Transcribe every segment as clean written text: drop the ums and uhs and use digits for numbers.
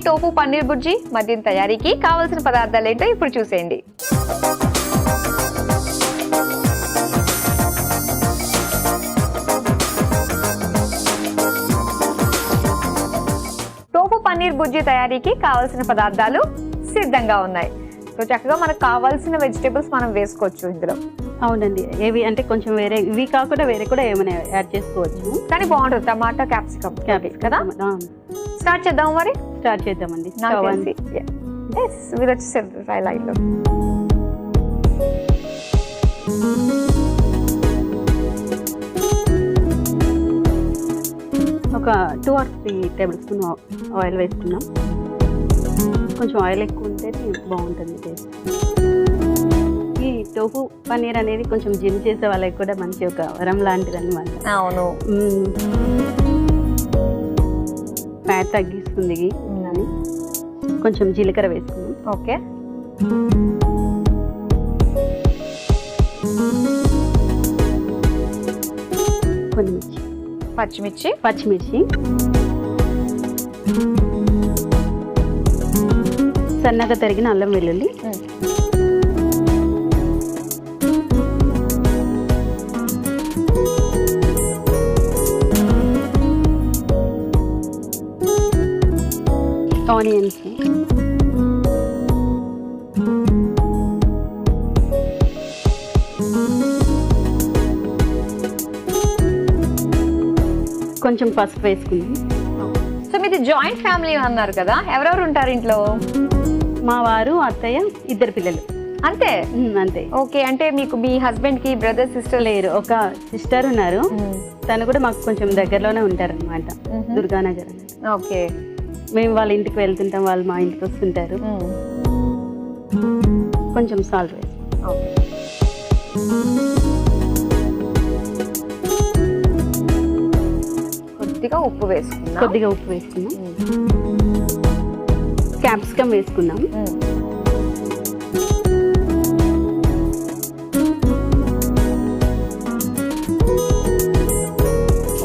Tofu paneer bhurji మద్యం తయారీకి కావాల్సిన పదార్థాలు ఏంటో ఇప్పుడు చూసేయండి. టోఫు పన్నీర్ బుర్జీ తయారీకి కావాల్సిన పదార్థాలు సిద్ధంగా ఉన్నాయి. సో చక్కగా మనకు కావాల్సిన వెజిటేబుల్స్ మనం వేసుకోవచ్చు ఇందులో. అవునండి, ఏవి అంటే కొంచెం వేరే ఇవి కాకుండా వేరే కూడా ఏమైనా యాడ్ చేసుకోవచ్చు, కానీ బాగుంటుంది. టమాటా క్యాప్సికమ్ కదా. స్టార్ట్ చేద్దాం మరి. స్టార్ట్ చేద్దామండి. లైన్లో ఒక 2 or 3 టేబుల్ స్పూన్ ఆయిల్ వేసుకున్నాం. కొంచెం ఆయిల్ ఎక్కువ ఉంటేనే బాగుంటుంది టేస్ట్. ఈ టోఫు పన్నీర్ అనేది కొంచెం జిమ్ చేసే వాళ్ళకి కూడా మంచి ఒక వరం లాంటిది అనమాట. అవును, ఫ్యాట్ తగ్గిస్తుంది అని కొంచెం జీలకర్ర వేసుకున్నాం. ఓకే, కొన్ని పచ్చిమిర్చి, సన్నగా తరిగిన అల్లం వెల్లుల్లి, ఆనియన్స్, కొంచెం పసుపు వేసుకున్నాం. సో మీది జాయింట్ ఫ్యామిలీ అన్నారు కదా, ఎవరెవరు ఉంటారు ఇంట్లో? మా వారు, అత్తయ్య, 2 పిల్లలు. అంతే? అంతే. ఓకే, అంటే మీకు మీ హస్బెండ్ కి బ్రదర్ సిస్టర్ లేరు. ఒక సిస్టర్ ఉన్నారు, తను కూడా మాకు కొంచెం దగ్గరలోనే ఉంటారు అనమాట, దుర్గానగర్. ఓకే, మేము వాళ్ళ ఇంటికి వెళ్తుంటాం, వాళ్ళు మా ఇంటికి వస్తుంటారు. కొంచెం సాల్ట్ వేస్తాం. కొద్దిగా ఉప్పు వేసుకున్నాం. క్యాప్సికమ్ వేసుకున్నాం.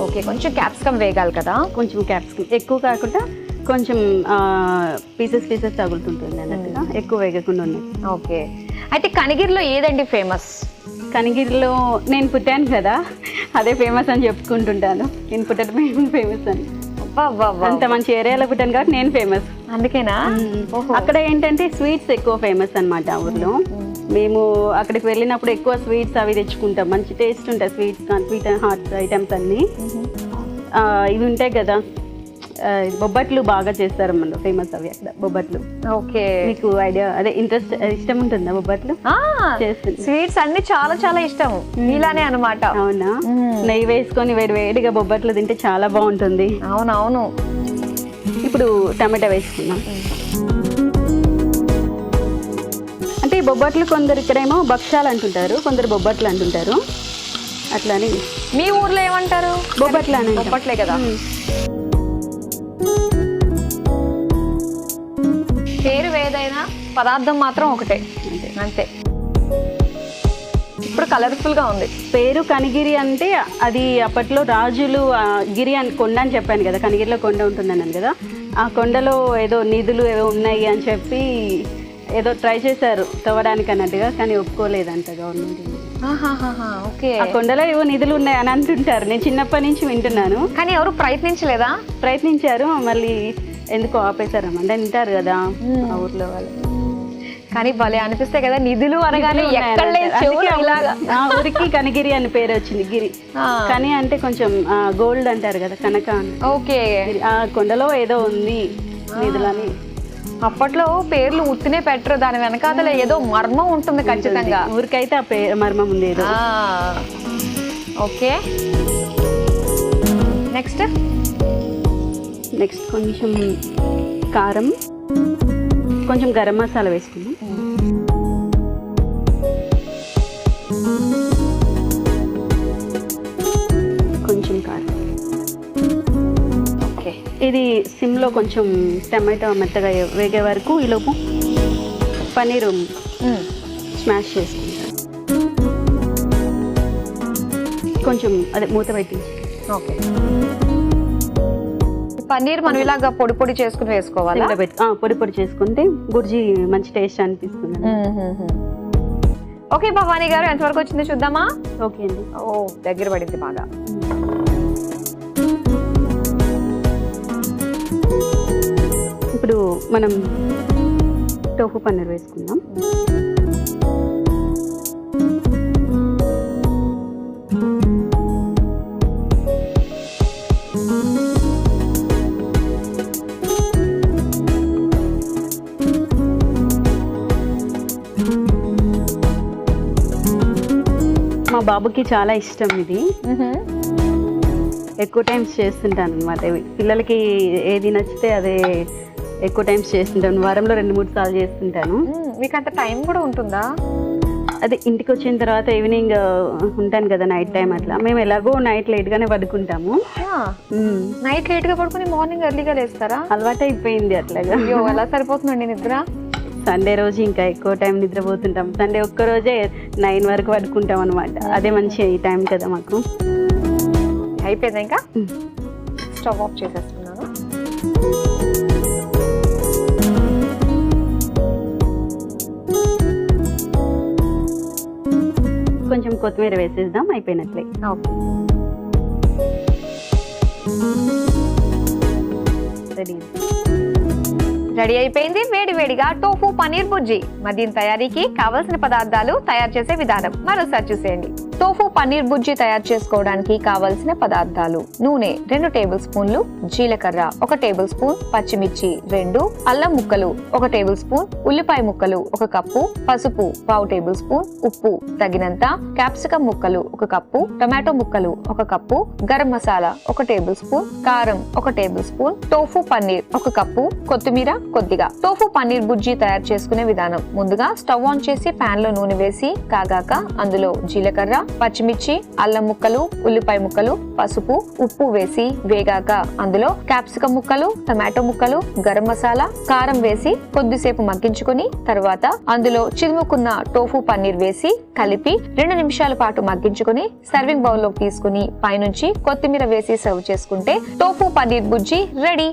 ఓకే, కొంచెం క్యాప్సికమ్ వేగాలి కదా. కొంచెం క్యాప్సికమ్ ఎక్కువ కాకుండా కొంచెం పీసెస్ తగులుతుంటుంది అన్నట్టుగా, ఎక్కువ వేగకుండా ఉన్నాయి. ఓకే, అయితే కనిగిరిలో ఏదండి ఫేమస్? కనిగిరిలో నేను పుట్టాను కదా, అదే ఫేమస్ అని చెప్పుకుంటుంటాను. నేను పుట్టడమే ఫేమస్ అని. అంత మంచి ఏరియాలో పుట్టాను కాబట్టి నేను ఫేమస్. అందుకేనా? అక్కడ ఏంటంటే స్వీట్స్ ఎక్కువ ఫేమస్ అనమాట ఊర్లో. మేము అక్కడికి వెళ్ళినప్పుడు ఎక్కువ స్వీట్స్ అవి తెచ్చుకుంటాం. మంచి టేస్ట్ ఉంటాయి sweets, sweet and hot items అన్నీ. ఇవి ఉంటాయి కదా, బొబ్బట్లు బాగా చేస్తారు మన ఫేమస్ అవి అక్కడ బొబ్బట్లు. ఓకే, మీకు ఐడియా అదే ఇష్టం ఉంటుందా బొబ్బట్లు? స్వీట్స్ అన్ని చాలా చాలా ఇష్టం, ఇలానే అనమాట. అవునా? నెయ్యి వేసుకొని వేడిగా బొబ్బట్లు తింటే చాలా బాగుంటుంది. అవునవును. ఇప్పుడు టమాటా వేసుకున్నాం. అంటే ఈ బొబ్బట్లు కొందరు ఇక్కడేమో భక్షాలు అంటుంటారు, కొందరు బొబ్బట్లు అంటుంటారు. అట్లానే మీ ఊర్లో ఏమంటారు? బొబ్బట్లు అని. బొబ్బట్లే కదా. పేరు ఏదైనా పదార్థం మాత్రం ఒకటే, అంతే. ఇప్పుడు కలర్ఫుల్ గా ఉంది. పేరు కనిగిరి అంటే అది అప్పట్లో రాజులు గిరి అని కొండ అని చెప్పాను కదా, కనిగిరిలో కొండ ఉంటుందన్నాను కదా. ఆ కొండలో ఏదో నిధులు ఏవో ఉన్నాయి అని చెప్పి ఏదో ట్రై చేశారు తవ్వడానికి అన్నట్టుగా, కానీ ఒప్పుకోలేదంట గవర్నమెంట్. ఓకే, ఆ కొండలో ఏవో నిధులు ఉన్నాయి అని అంటుంటారు. నేను చిన్నప్పటి నుంచి వింటున్నాను, కానీ ఎవరు ప్రయత్నించలేదా? ప్రయత్నించారు, మళ్ళీ ఎందుకో ఆపేశారమ్మంటే వింటారు కదా ఆ ఊర్లో వాళ్ళు. కానీ భలే అనిపిస్తాయి కదా నిధులు అనగానే. ఊరికి కనిగిరి అని పేరు వచ్చింది, గిరి. కానీ అంటే కొంచెం గోల్డ్ అంటారు కదా, కనక. ఓకే, ఆ కొండలో ఏదో ఉంది నిధులని. అప్పట్లో పేర్లు ఉత్తినే పెట్టరు, దాని వెనకాల ఏదో మర్మం ఉంటుంది ఖచ్చితంగా. ఊరికైతే ఆ పేరు మర్మం ఉంది ఏదో. ఓకే, నెక్స్ట్ కొంచెం కారం, కొంచెం గరం మసాలా వేసుకున్నాం. కొంచెం కారం. ఓకే, ఇది సిమ్లో కొంచెం టమాటో మెత్తగా వేగే వరకు ఈలోపు పన్నీరు స్మాష్ చేసుకుంటాం. కొంచెం అదే మూత పెట్టించి. ఓకే, పన్నీర్ మనం ఇలాగా పొడి పొడి చేసుకుని వేసుకోవాలా? పొడి పొడి చేసుకుంటే బుర్జీ మంచి టేస్ట్ అనిపిస్తుంది. ఓకే భవానీ గారు, ఎంతవరకు వచ్చిందో చూద్దామా? ఓకే అండి. ఓ దగ్గర పడింది బాగా. ఇప్పుడు మనం టోఫు పన్నీర్ వేసుకుందాం. మా బాబుకి చాలా ఇష్టం ఇది. ఎక్కువ టైమ్స్ చేస్తుంటాను అనమాట. పిల్లలకి ఏది నచ్చితే అదే ఎక్కువ టైమ్స్ చేస్తుంటాను. వారంలో 2-3 సార్లు చేస్తుంటాను. మీకు అంత టైం కూడా ఉంటుందా? అదే ఇంటికి వచ్చిన తర్వాత ఈవినింగ్ ఉంటాను కదా నైట్ టైం, అట్లా మేము ఎలాగో నైట్ లేట్గానే పడుకుంటాము. నైట్ లేట్ గా పడుకుని మార్నింగ్ ఎర్లీగా లేస్తారా? అలవాటు అయిపోయింది అట్లాగా. అయ్యో ఎలా సరిపోతుందండి నిద్ర? సండే రోజు ఇంకా ఎక్కువ టైం నిద్రపోతుంటాం. సండే ఒక్క రోజే 9 వరకు పడుకుంటాం అనమాట. అదే మంచి టైం కదా మాకు. అయిపోయిందా? ఇంకా స్టవ్ ఆఫ్ చేసేస్తున్నాను. కొంచెం కొత్తిమీర వేసేద్దాం, అయిపోయినట్లే. ఓకే, రెడీ అయిపోయింది వేడి వేడిగా టోఫు పన్నీర్ బుర్జీ. మరి దీని తయారీకి కావలసిన పదార్థాలు, తయారు చేసే విధానం మరోసారి చూసేయండి. టోఫు పన్నీర్ బుర్జీ తయారు చేసుకోవడానికి కావలసిన పదార్థాలు: నూనె 2 టేబుల్ స్పూన్లు, జీలకర్ర 1 టేబుల్ స్పూన్, పచ్చిమిర్చి 2, అల్లం ముక్కలు 1 టేబుల్ స్పూన్, ఉల్లిపాయ ముక్కలు 1 కప్పు, పసుపు 1/2 టేబుల్ స్పూన్, ఉప్పు తగినంత, క్యాప్సికం ముక్కలు 1 కప్పు, టొమాటో ముక్కలు 1 cup, garam masala 1 table spoon, కారం 1 table spoon, tofu paneer 1 cup, కొత్తిమీర కొద్దిగా. టోఫు పన్నీర్ బుర్జీ తయారు చేసుకునే విధానం: ముందుగా స్టవ్ ఆన్ చేసి పాన్ లో నూనె వేసి కాగాక అందులో జీలకర్ర, పచ్చిమిర్చి, అల్లం ముక్కలు, ఉల్లిపాయ ముక్కలు, పసుపు, ఉప్పు వేసి వేగాక అందులో క్యాప్సికం ముక్కలు, టమాటో ముక్కలు, గరం మసాలా, కారం వేసి కొద్దిసేపు మగ్గించుకుని తర్వాత అందులో చిదుముకున్న టోఫు పన్నీర్ వేసి కలిపి 2 నిమిషాల పాటు మగ్గించుకుని సర్వింగ్ బౌల్ లోకి తీసుకుని పైనుంచి కొత్తిమీర వేసి సర్వ్ చేసుకుంటే టోఫు పన్నీర్ బుర్జీ రెడీ.